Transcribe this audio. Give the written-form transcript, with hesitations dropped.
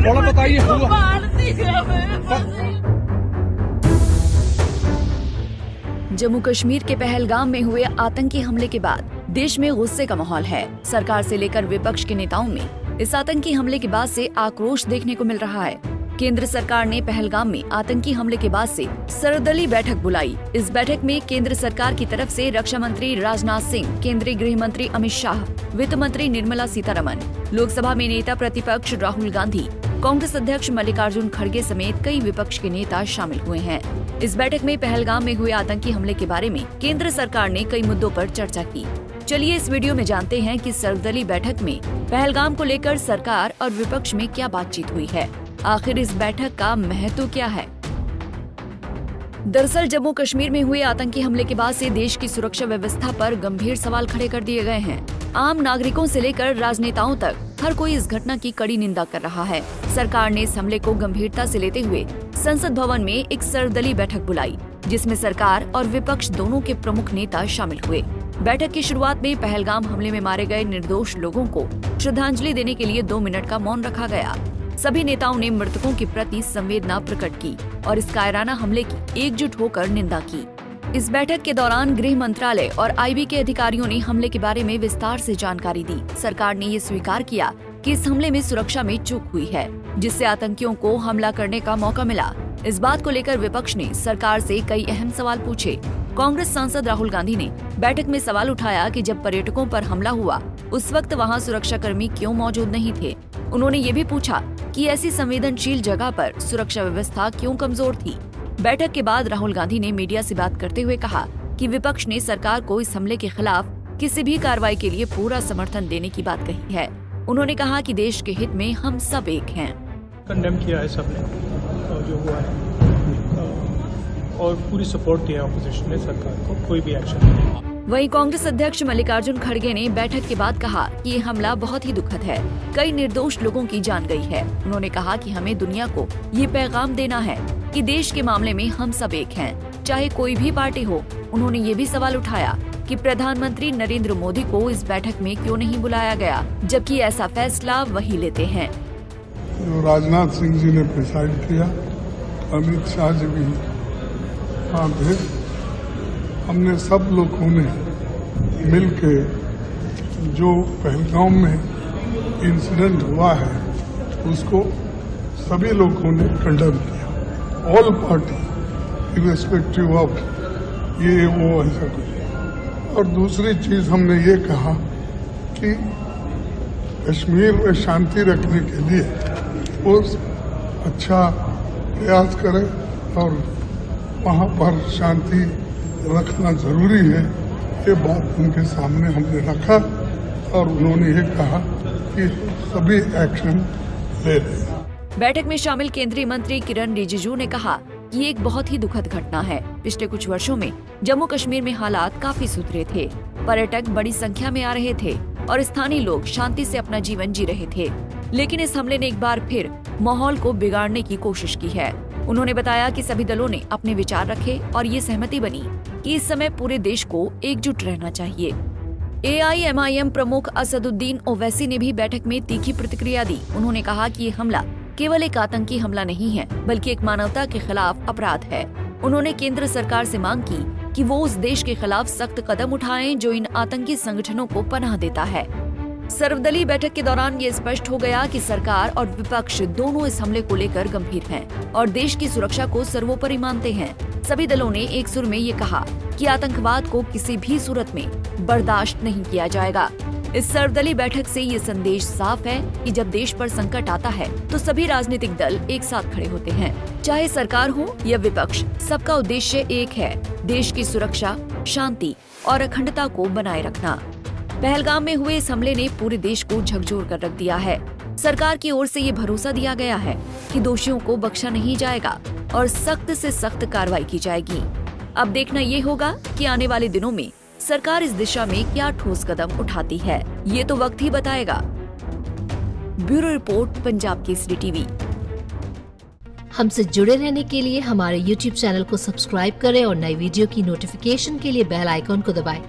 थोड़ा बताइए। जम्मू कश्मीर के पहलगाम में हुए आतंकी हमले के बाद देश में गुस्से का माहौल है। सरकार से लेकर विपक्ष के नेताओं में इस आतंकी हमले के बाद से आक्रोश देखने को मिल रहा है। केंद्र सरकार ने पहलगाम में आतंकी हमले के बाद से सर्वदलीय बैठक बुलाई। इस बैठक में केंद्र सरकार की तरफ से रक्षा मंत्री राजनाथ सिंह, केंद्रीय गृह मंत्री अमित शाह, वित्त मंत्री निर्मला सीतारमण, लोकसभा में नेता प्रतिपक्ष राहुल गांधी, कांग्रेस अध्यक्ष मल्लिकार्जुन खड़गे समेत कई विपक्ष के नेता शामिल हुए हैं। इस बैठक में पहलगाम में हुए आतंकी हमले के बारे में केंद्र सरकार ने कई मुद्दों पर चर्चा की। चलिए इस वीडियो में जानते हैं कि सर्वदलीय बैठक में पहलगाम को लेकर सरकार और विपक्ष में क्या बातचीत हुई है। आखिर इस बैठक का महत्व क्या है? दरअसल जम्मू कश्मीर में हुए आतंकी हमले के बाद से देश की सुरक्षा व्यवस्था पर गंभीर सवाल खड़े कर दिए गए हैं। आम नागरिकों से लेकर राजनेताओं तक हर कोई इस घटना की कड़ी निंदा कर रहा है। सरकार ने इस हमले को गंभीरता से लेते हुए संसद भवन में एक सर्वदलीय बैठक बुलाई, जिसमें सरकार और विपक्ष दोनों के प्रमुख नेता शामिल हुए। बैठक की शुरुआत में पहलगाम हमले में मारे गए निर्दोष लोगों को श्रद्धांजलि देने के लिए 2 मिनट का मौन रखा गया। सभी नेताओं ने मृतकों के प्रति संवेदना प्रकट की और इस कायराना हमले की एकजुट होकर निंदा की। इस बैठक के दौरान गृह मंत्रालय और आईबी के अधिकारियों ने हमले के बारे में विस्तार से जानकारी दी। सरकार ने ये स्वीकार किया कि इस हमले में सुरक्षा में चूक हुई है, जिससे आतंकियों को हमला करने का मौका मिला। इस बात को लेकर विपक्ष ने सरकार से कई अहम सवाल पूछे। कांग्रेस सांसद राहुल गांधी ने बैठक में सवाल उठाया कि जब पर्यटकों पर हमला हुआ उस वक्त वहां सुरक्षाकर्मी क्यों मौजूद नहीं थे। उन्होंने ये भी पूछा कि ऐसी संवेदनशील जगह पर सुरक्षा व्यवस्था क्यों कमजोर थी। बैठक के बाद राहुल गांधी ने मीडिया से बात करते हुए कहा कि विपक्ष ने सरकार को इस हमले के खिलाफ किसी भी कार्रवाई के लिए पूरा समर्थन देने की बात कही है। उन्होंने कहा कि देश के हित में हम सब एक हैं। कंडेम किया है सबने और जो हुआ है और पूरी सपोर्ट दिया अपोजिशन ने सरकार को, कोई भी एक्शन नहीं। वहीं कांग्रेस अध्यक्ष मल्लिकार्जुन खड़गे ने बैठक के बाद कहा कि ये हमला बहुत ही दुखद है, कई निर्दोष लोगों की जान गई है। उन्होंने कहा कि हमें दुनिया को ये पैगाम देना है कि देश के मामले में हम सब एक हैं, चाहे कोई भी पार्टी हो। उन्होंने ये भी सवाल उठाया कि प्रधानमंत्री नरेंद्र मोदी को इस बैठक में क्यों नहीं बुलाया गया, जबकि ऐसा फैसला वही लेते हैं। राजनाथ सिंह जी ने प्रिसाइड किया, अमित शाह जी भी वहाँ थे। हमने सब लोगों ने मिलके जो पहलगाम में इंसिडेंट हुआ है उसको सभी लोगों ने कंडेम किया। ऑल पार्टी इर्रेस्पेक्टिव ऑफ ये वो ऐसा कुछ। और दूसरी चीज हमने ये कहा कि कश्मीर में शांति रखने के लिए वो अच्छा प्रयास करें और वहाँ पर शांति रखना जरूरी है। ये बात उनके सामने हमने रखा और उन्होंने ये कहा कि सभी एक्शन ले लें। बैठक में शामिल केंद्रीय मंत्री किरण रिजिजू ने कहा कि ये एक बहुत ही दुखद घटना है। पिछले कुछ वर्षों में जम्मू कश्मीर में हालात काफी सुधरे थे, पर्यटक बड़ी संख्या में आ रहे थे और स्थानीय लोग शांति से अपना जीवन जी रहे थे। लेकिन इस हमले ने एक बार फिर माहौल को बिगाड़ने की कोशिश की है। उन्होंने बताया कि सभी दलों ने अपने विचार रखे और ये सहमति बनी कि इस समय पूरे देश को एकजुट रहना चाहिए। AIMIM प्रमुख असदुद्दीन ओवैसी ने भी बैठक में तीखी प्रतिक्रिया दी। उन्होंने कहा कि ये हमला केवल एक आतंकी हमला नहीं है, बल्कि एक मानवता के खिलाफ अपराध है। उन्होंने केंद्र सरकार से मांग की कि वो उस देश के खिलाफ सख्त कदम उठाएं जो इन आतंकी संगठनों को पनाह देता है। सर्वदलीय बैठक के दौरान ये स्पष्ट हो गया कि सरकार और विपक्ष दोनों इस हमले को लेकर गंभीर हैं और देश की सुरक्षा को सर्वोपरि मानते हैं। सभी दलों ने एक सुर में ये कहा कि आतंकवाद को किसी भी सूरत में बर्दाश्त नहीं किया जाएगा। इस सर्वदलीय बैठक से ये संदेश साफ है कि जब देश पर संकट आता है तो सभी राजनीतिक दल एक साथ खड़े होते हैं, चाहे सरकार हो या विपक्ष। सबका उद्देश्य एक है, देश की सुरक्षा, शांति और अखंडता को बनाए रखना। पहलगाम में हुए इस हमले ने पूरे देश को झकझोर कर रख दिया है। सरकार की ओर से ये भरोसा दिया गया है कि दोषियों को बख्शा नहीं जाएगा और सख्त से सख्त कार्रवाई की जाएगी। अब देखना ये होगा कि आने वाले दिनों में सरकार इस दिशा में क्या ठोस कदम उठाती है, ये तो वक्त ही बताएगा। Bureau report, Punjab Kesari TV. हमसे जुड़े रहने के लिए हमारे YouTube चैनल को सब्सक्राइब करें और नई वीडियो की नोटिफिकेशन के लिए बेल आइकॉन को दबाएं।